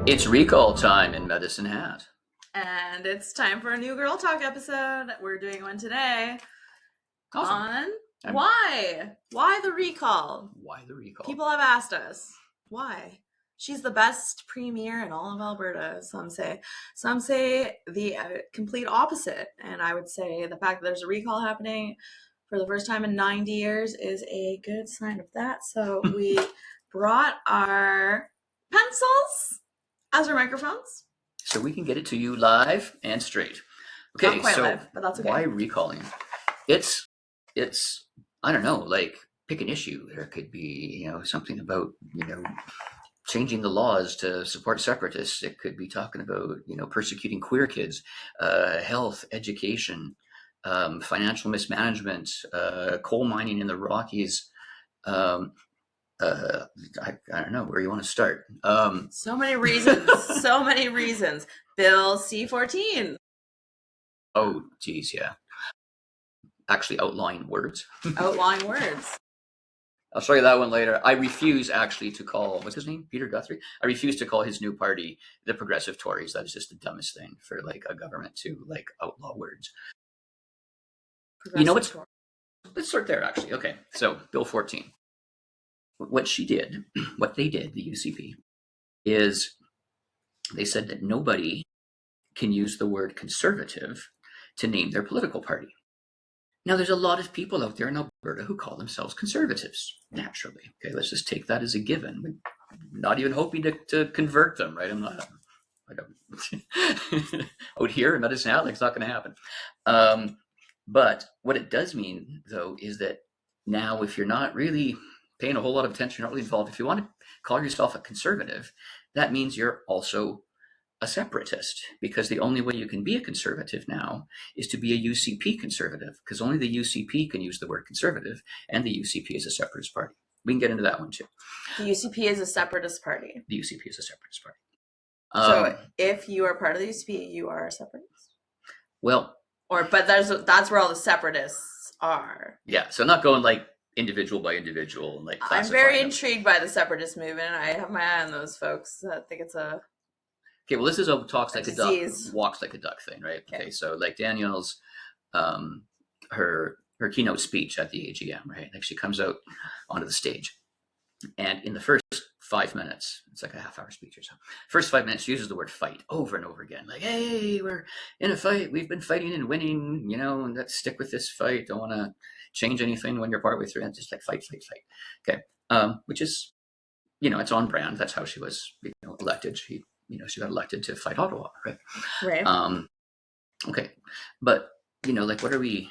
It's recall time in Medicine Hat. And it's time for a new Girl Talk episode. We're doing one today Awesome. on why? Why the recall? Why the recall? People have asked us, why? She's the best premier in all of Alberta, some say. Some say the complete opposite. And I would say the fact that there's a recall happening for the first time in 90 years is a good sign of that. So we brought our pencils as our microphones. So we can get it to you live and straight. Okay, not quite so live, but that's okay. Why recalling? It's I don't know, like pick an issue. There could be, something about, changing the laws to support separatists. It could be talking about, persecuting queer kids, health, education, financial mismanagement, coal mining in the Rockies. I don't know where you want to start. So many reasons. So many reasons. Bill C-14. Oh, geez, yeah. Actually outlawing words. Outlawing words. I'll show you that one later. I refuse actually to call, what's his name? Peter Guthrie? I refuse to call his new party the Progressive Tories. That is just the dumbest thing for like a government to like outlaw words. Let's start there actually. Okay, so Bill 14. What they did, the UCP, is they said that nobody can use the word conservative to name their political party. Now, there's a lot of people out there in Alberta who call themselves conservatives, naturally. Okay, let's just take that as a given. We're not even hoping to convert them, right? Out here in Medicine Hat, it's not going to happen. But what it does mean, though, is that now if you're not really paying a whole lot of attention, you're not really involved, if you want to call yourself a conservative, that means you're also a separatist, because the only way you can be a conservative now is to be a UCP conservative, because only the UCP can use the word conservative, and the UCP is a separatist party. We can get into that one too. The UCP is a separatist party. The UCP is a separatist party. So if you are part of the UCP, you are a separatist? Well, but that's where all the separatists are. Yeah, so not going like individual by individual and like I'm very intrigued by the separatist movement. I have my eye on those folks. I think it's a okay, well, this is a talks like a duck, walks like a duck thing, right? Okay, so like Danielle's, her keynote speech at the AGM, right? Like she comes out onto the stage, and in the first 5 minutes, it's like a half-hour speech or so. First 5 minutes, she uses the word fight over and over again. Like, hey, we're in a fight. We've been fighting and winning, and let's stick with this fight. Don't want to change anything when you're partway through. And just like fight. Okay, which is, it's on brand. That's how she was, elected. She got elected to fight Ottawa, right? Right. Okay, but like, what are we,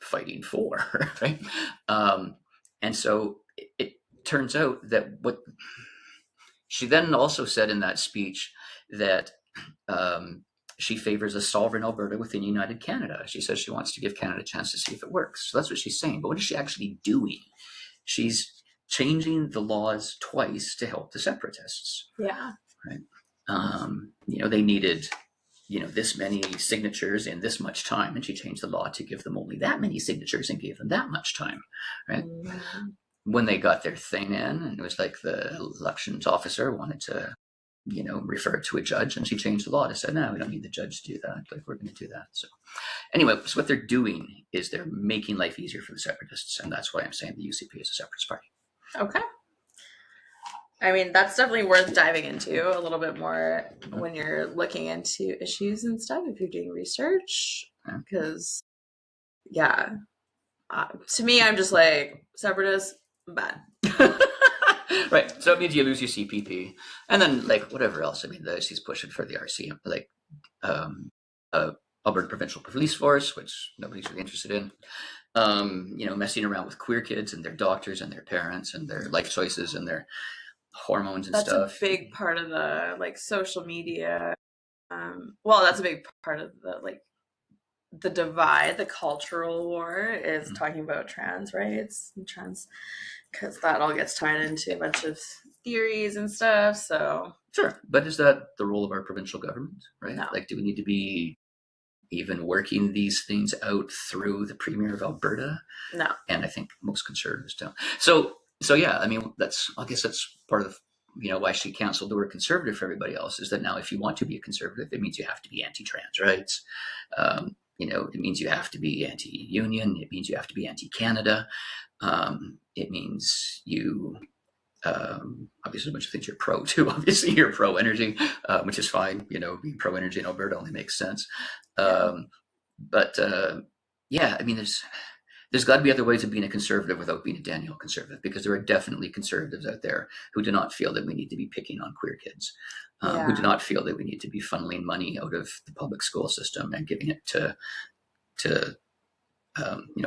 fighting for, right? And so it turns out that what she then also said in that speech that she favors a sovereign Alberta within United Canada. She says she wants to give Canada a chance to see if it works. So that's what she's saying. But what is she actually doing? She's changing the laws twice to help the separatists. Yeah. Right. They needed, this many signatures in this much time, and she changed the law to give them only that many signatures and gave them that much time. Right. Mm-hmm. When they got their thing in, and it was like the elections officer wanted to, refer it to a judge, and she changed the law to say, no, we don't need the judge to do that. Like, we're going to do that. So anyway, so what they're doing is they're making life easier for the separatists, and that's why I'm saying the UCP is a separatist party. Okay. I mean, that's definitely worth diving into a little bit more when you're looking into issues and stuff, if you're doing research. Because, to me, I'm just like, separatist, bad. Right. So it means you lose your CPP. And then, like, whatever else. I mean, she's pushing for the RC, like, Alberta Provincial Police Force, which nobody's really interested in. Messing around with queer kids and their doctors and their parents and their life choices and their hormones and stuff. That's a big part of the social media. That's a big part of the divide. The cultural war is talking about trans rights and trans, because that all gets tied into a bunch of theories and stuff. So sure, but is that the role of our provincial government? Right? No. Like, do we need to be even working these things out through the Premier of Alberta? No. And I think most Conservatives don't. So yeah, I mean, I guess that's part of why she canceled the word conservative for everybody else is that now if you want to be a conservative, it means you have to be anti-trans rights. It means you have to be anti-union. It means you have to be anti-Canada. It means you, obviously a bunch of things you're pro too. Obviously you're pro energy, which is fine. Being pro energy in Alberta only makes sense. But there's got to be other ways of being a conservative without being a Danielle conservative, because there are definitely conservatives out there who do not feel that we need to be picking on queer kids, who do not feel that we need to be funneling money out of the public school system and giving it to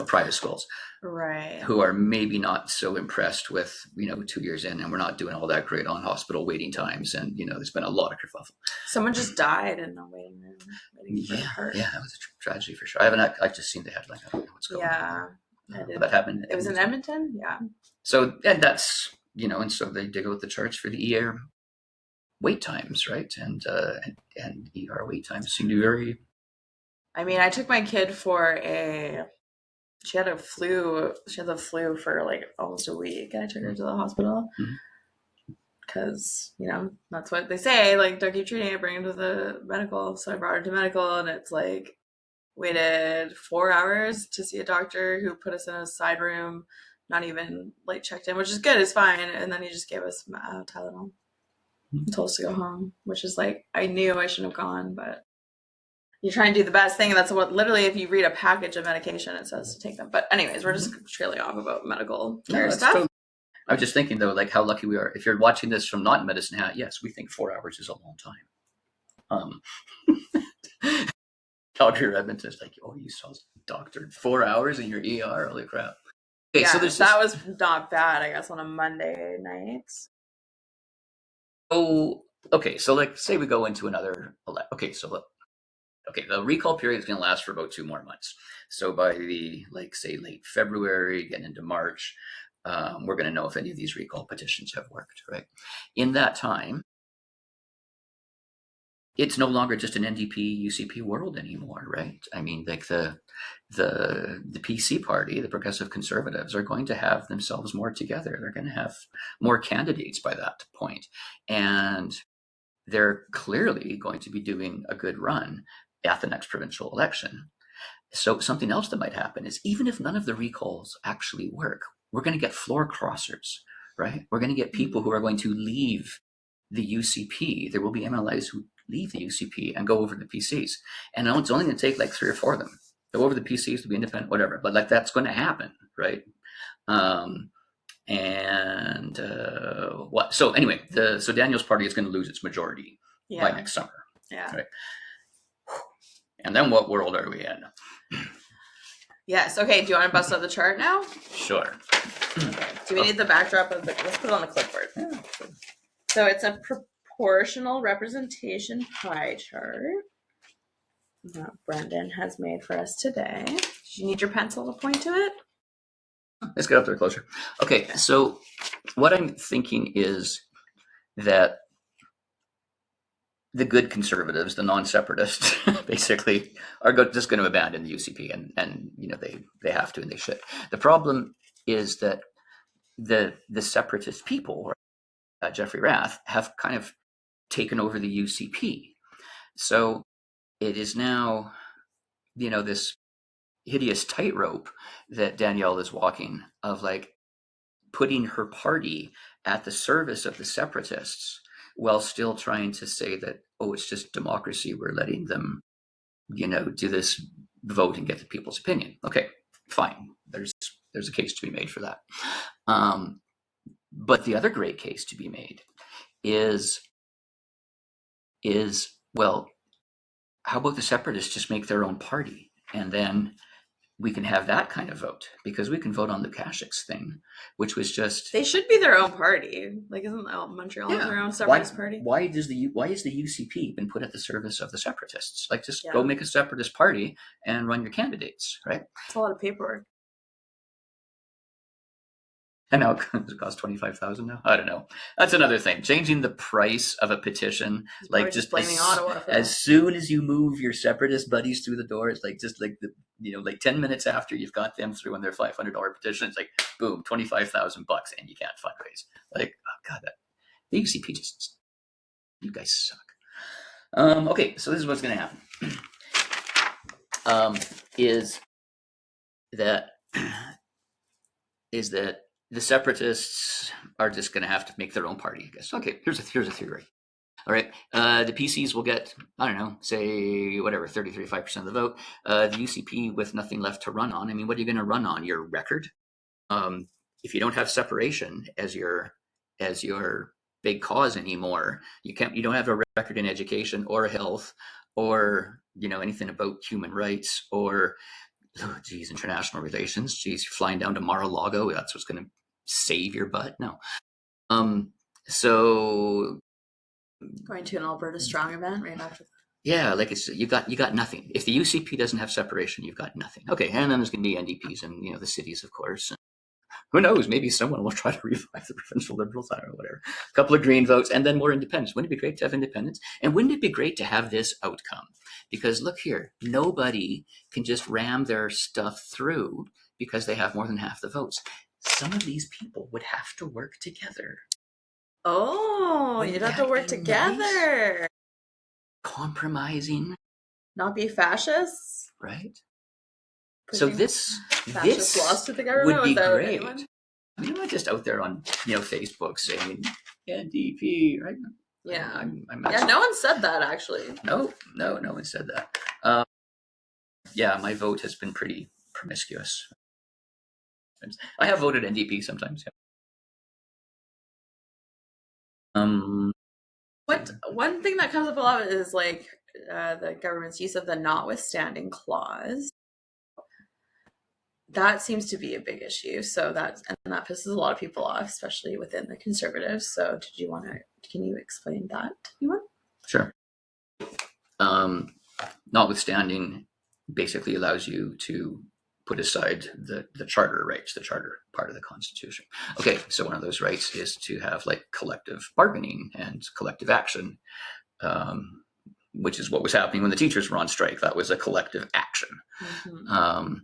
private schools, right? Who are maybe not so impressed with 2 years in, and we're not doing all that great on hospital waiting times, and there's been a lot of kerfuffle. Someone just died in the waiting room. Yeah, that was a tragedy for sure. I've just seen the headline. I don't know what's going on. That happened. It was in Edmonton. Yeah. So, and that's and so they dig out the charts for the ER wait times, right? And ER wait times seem to be very. I mean, I took my kid for she had the flu for like almost a week, and I took her to the hospital because that's what they say, like, don't keep treating it, bring her to the medical. So I brought her to medical, and it's like waited 4 hours to see a doctor who put us in a side room, not even like checked in, which is good, it's fine, and then he just gave us Tylenol and told us to go home, which is like, I knew I shouldn't have gone, but you try and do the best thing, and that's what literally, if you read a package of medication, it says to take them. But anyways, we're just trailing off about medical care stuff. Totally. I was just thinking though, like how lucky we are. If you're watching this from not Medicine Hat, yes, we think 4 hours is a long time. Calgary Edmonton is like, oh, you saw doctored 4 hours in your ER? Holy crap! Okay, so that was not bad, I guess, on a Monday night. Oh, okay. So like, say we go into another. The recall period is going to last for about 2 more months. So by the, say late February, getting into March, we're going to know if any of these recall petitions have worked, right? In that time, it's no longer just an NDP UCP world anymore, right? I mean, like the PC party, the Progressive Conservatives, are going to have themselves more together. They're going to have more candidates by that point, and they're clearly going to be doing a good run at the next provincial election. So something else that might happen is, even if none of the recalls actually work, we're going to get floor crossers, right? We're going to get people who are going to leave the UCP. There will be MLAs who leave the UCP and go over to the PCs. And it's only going to take like 3 or 4 of them. They'll go over the PCs to be independent, whatever. But like, that's going to happen, right? So anyway, so Danielle's party is going to lose its majority by next summer. Yeah. Right. And then what world are we in? Yes. Okay. Do you want to bust out the chart now? Sure. Okay. Do we need the backdrop of let's put it on the clipboard. Yeah. So it's a proportional representation pie chart that Brendan has made for us today. Do you need your pencil to point to it? Let's get up there closer. Okay. So what I'm thinking is that the good conservatives, the non-separatists, basically are just going to abandon the UCP, and they have to, and they should. The problem is that the separatist people, Jeffrey Rath, have kind of taken over the UCP. So it is now, this hideous tightrope that Danielle is walking, of like putting her party at the service of the separatists, while still trying to say that, oh, it's just democracy, we're letting them, do this vote and get the people's opinion. Okay, fine. There's a case to be made for that. But the other great case to be made is well, how about the separatists just make their own party, and then we can have that kind of vote, because we can vote on Lukashik's thing, which was just, they should be their own party. Like, isn't Montreal their own separatist party? Why is the UCP been put at the service of the separatists? Like, just go make a separatist party and run your candidates, right? It's a lot of paperwork. And now it costs $25,000 now. I don't know. That's another thing. Changing the price of a petition, like just blaming Ottawa. As soon as you move your separatist buddies through the door, it's like just like 10 minutes after you've got them through on their $500 petition, it's like boom, $25,000, and you can't fundraise. Like, oh god, The UCP just, you guys suck. Okay, so this is what's going to happen. Is that the separatists are just going to have to make their own party, I guess. Okay, here's a theory. All right, the PCs will get, I don't know, say whatever, 35% of the vote. The UCP with nothing left to run on. I mean, what are you going to run on? Your record? If you don't have separation as your big cause anymore, you don't have a record in education or health or anything about human rights or international relations. Geez, you're flying down to Mar-a-Lago. That's what's going to save your butt. No. So going to an Alberta Strong event right after. Yeah, like you got nothing. If the UCP doesn't have separation, you've got nothing. Okay, and then there's going to be NDPs and the cities, of course. And who knows? Maybe someone will try to revive the provincial Liberals. I don't know, whatever. A couple of Green votes, and then more independents. Wouldn't it be great to have independents? And wouldn't it be great to have this outcome? Because look here, nobody can just ram their stuff through because they have more than half the votes. Some of these people would have to work together. Oh, you'd have to work together. Nice? Compromising. Not be fascists. Right. So this lost to the government would be great. Anyone? I mean, I'm not just out there on Facebook saying NDP, right? Yeah, I'm no one said that actually. No one said that. Yeah, my vote has been pretty promiscuous. I have voted NDP sometimes. One thing that comes up a lot is like the government's use of the notwithstanding clause. That seems to be a big issue. So that pisses a lot of people off, especially within the Conservatives. So can you explain that, anyone? Sure. Notwithstanding basically allows you to put aside the charter rights, the charter part of the Constitution. Okay, so one of those rights is to have like collective bargaining and collective action, which is what was happening when the teachers were on strike. That was a collective action. Mm-hmm.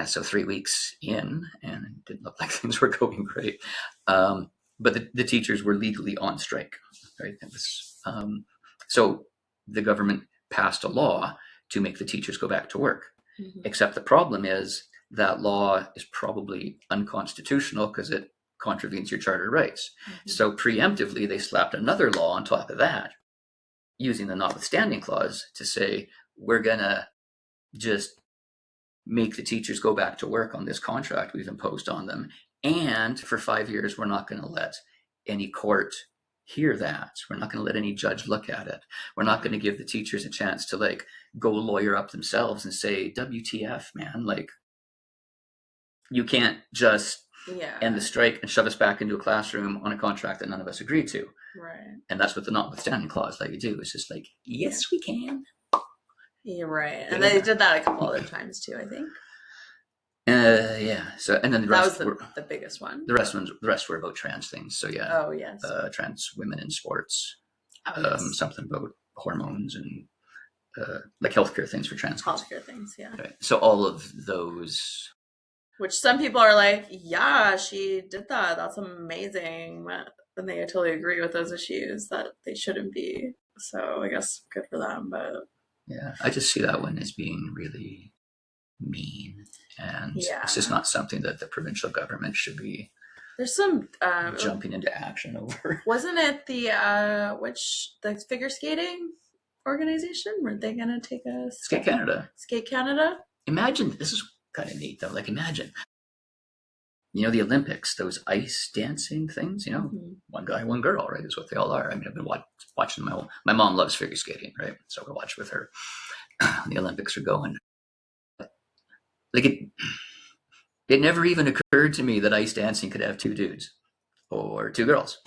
So 3 weeks in, and it didn't look like things were going great. But the teachers were legally on strike, right? It was, so the government passed a law to make the teachers go back to work. Mm-hmm. Except the problem is that law is probably unconstitutional because it contravenes your charter rights. Mm-hmm. So preemptively, they slapped another law on top of that, using the notwithstanding clause to say, we're going to just make the teachers go back to work on this contract we've imposed on them. And for 5 years, we're not going to let any court hear that. We're not going to let any judge look at it. We're not going to give the teachers a chance to like go lawyer up themselves and say, WTF, man, like you can't just end the strike and shove us back into a classroom on a contract that none of us agreed to. Right. And that's what the notwithstanding clause let you do. It's just like, yes, we can. You're right. And they did that a couple other times too, I think. So, and then the rest that was the biggest one. The rest were about trans things. So yeah. Oh yes. Trans women in sports. Oh, yes. Something about hormones and like healthcare things for trans. Healthcare things, yeah. Right. So all of those. Which some people are like, yeah, she did that. That's amazing. And they totally agree with those issues that they shouldn't be. So I guess good for them, but. Yeah, I just see that one as being really mean, and it's just not something that the provincial government should be. There's some jumping into action over. Wasn't it the figure skating organization? Were they going to take a Skate Canada? Skate Canada. Imagine, this is kind of neat though. Like imagine, the Olympics, those ice dancing things. Mm-hmm. One guy, one girl, right? Is what they all are. I mean, I've been watching my mom loves figure skating, right? So we'll watch with her. The Olympics are going. Like it never even occurred to me that ice dancing could have two dudes or two girls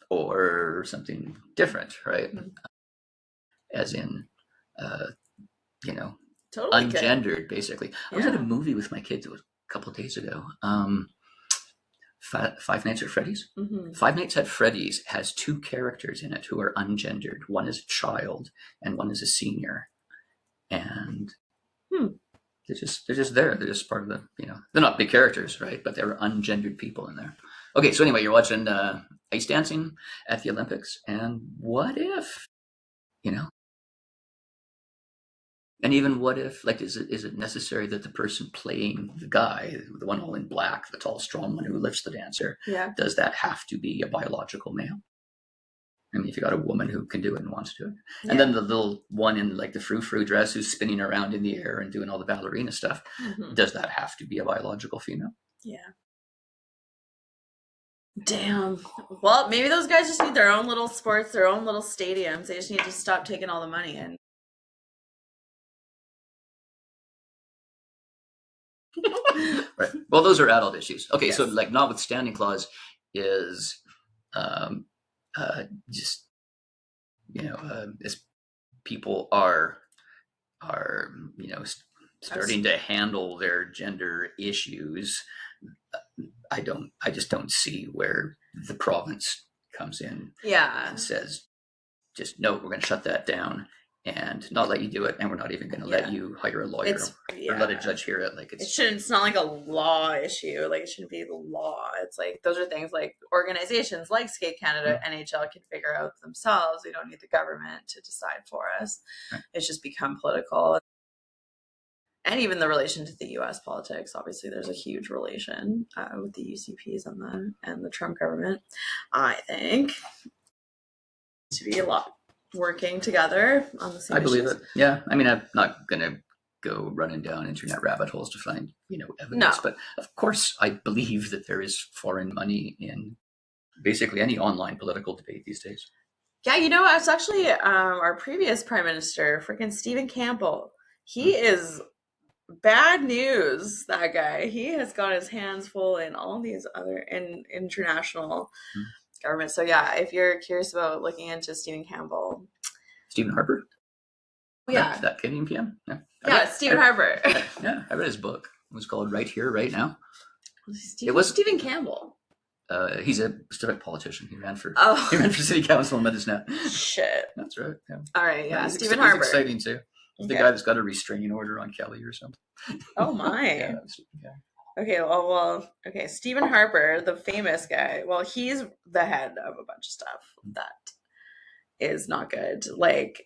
or something different, right? Mm-hmm. As in, totally ungendered, basically. I was at a movie with my kids a couple of days ago. Five Nights at Freddy's. Mm-hmm. Five Nights at Freddy's has two characters in it who are ungendered. One is a child and one is a senior. And they're just there. They're just part of the, they're not big characters, right? But they're ungendered people in there. Okay, so anyway, you're watching ice dancing at the Olympics, and what if, you know, and even what if, like, is it necessary that the person playing the guy, the one all in black, the tall, strong one who lifts the dancer, does that have to be a biological male? I mean, if you got a woman who can do it and wants to do it, and then the little one in like the frou-frou dress who's spinning around in the air and doing all the ballerina stuff, does that have to be a biological female? Yeah. Damn. Well, maybe those guys just need their own little sports, their own little stadiums. They just need to stop taking all the money in. Right. Well, those are adult issues. Okay, yes. So like notwithstanding clause is just, you know, as people are you know, starting to handle their gender issues, I just don't see where the province comes in and says, just no, we're going to shut that down and not let you do it, and we're not even going to let you hire a lawyer or let a judge hear it. Like it's not like a law issue. Like it shouldn't be the law. It's like those are things like organizations like Skate Canada, NHL can figure out themselves. We don't need the government to decide for us. Right. It's just become political. And even the relation to the U.S. politics, obviously, there's a huge relation with the UCPs and the Trump government. I think to be a lot working together on the same. I believe it. Yeah, I mean, I'm not gonna go running down internet rabbit holes to find evidence, but of course, I believe that there is foreign money in basically any online political debate these days. Yeah, it's actually our previous prime minister, freaking Stephen Campbell. He is bad news, that guy. He has got his hands full in all these other international governments. So yeah, if you're curious about looking into Stephen Campbell. Stephen Harper? Yeah. That Canadian PM? Yeah, Stephen Harper. Yeah, I read his book. It was called Right Here, Right Now. It was Stephen Campbell. He's a civic politician. He ran for city council in Medicine. Shit. That's right. Yeah. All right, yeah. Stephen Harper. He's exciting too. The guy that's got a restraining order on Kelly or something. Oh my. Okay, okay. Stephen Harper, the famous guy. Well, he's the head of a bunch of stuff that is not good. Like,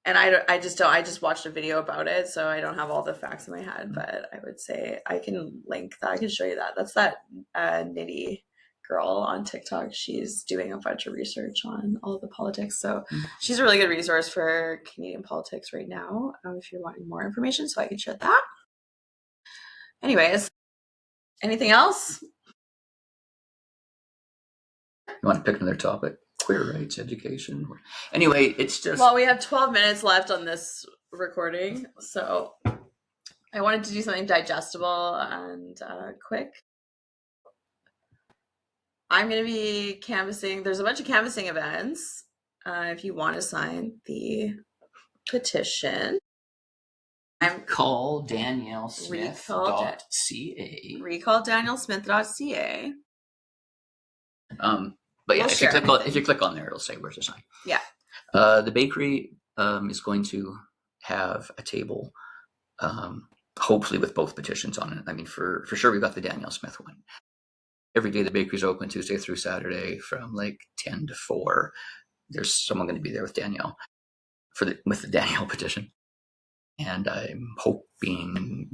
and I just watched a video about it, so I don't have all the facts in my head, but I would say I can link that. I can show you that. That's that Nitty girl on TikTok. She's doing a bunch of research on all the politics, so she's a really good resource for Canadian politics right now, if you're wanting more information, so I can share that. Anyways, anything else? You want to pick another topic? Queer rights, education. Anyway, it's just... Well, we have 12 minutes left on this recording, so I wanted to do something digestible and quick. I'm going to be canvassing. There's a bunch of canvassing events. If you want to sign the petition, Recall DanielleSmith.ca. Recall DanielleSmith.ca. But yeah, if you click on there, it'll say where to sign. Yeah. The bakery is going to have a table, hopefully with both petitions on it. I mean, for sure, we've got the Danielle Smith one. Every day the bakery's open, Tuesday through Saturday from like 10 to 4. There's someone going to be there with Danielle with the Danielle petition. And I'm hoping,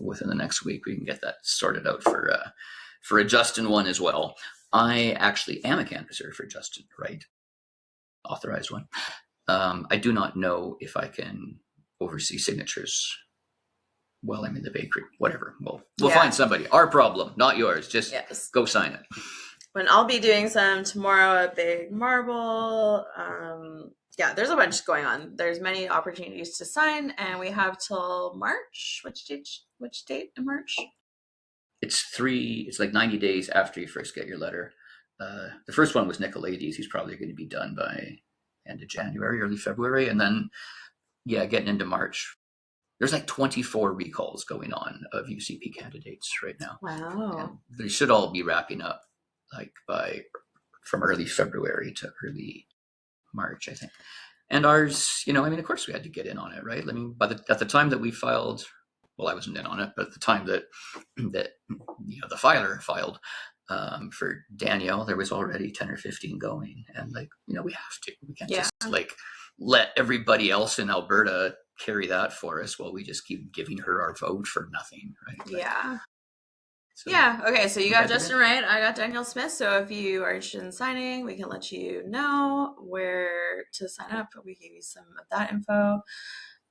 within the next week we can get that sorted out for a Justin one as well. I actually am a canvasser for Justin, right? Authorized one. I do not know if I can oversee signatures while I'm in the bakery. Whatever. We'll find somebody. Our problem, not yours. Just go sign it. When I'll be doing some tomorrow at Big Marble. There's a bunch going on. There's many opportunities to sign, and we have till March. Which date in March? It's like 90 days after you first get your letter. The first one was Nicolaides. He's probably going to be done by end of January, early February. And then, getting into March. There's like 24 recalls going on of UCP candidates right now. Wow. And they should all be wrapping up like from early February to early March, I think. And ours, of course we had to get in on it, right? I mean, at the time that we filed, well, I wasn't in on it, but at the time that the filer filed, For Danielle, there was already 10 or 15 going, and like, we have to. We can't just like let everybody else in Alberta carry that for us while we just keep giving her our vote for nothing, right? Yeah. So, yeah. Okay. So you got Justin Wright. I got Danielle Smith. So if you are interested in signing, we can let you know where to sign up. We give you some of that info.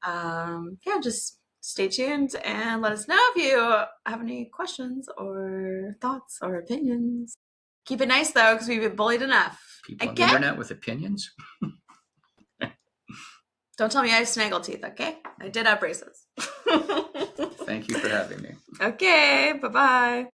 Yeah, just stay tuned and let us know if you have any questions or thoughts or opinions. Keep it nice though, because we've been bullied enough. People on the internet with opinions. Don't tell me I have snaggle teeth, okay? I did have braces. Thank you for having me. Okay, bye-bye.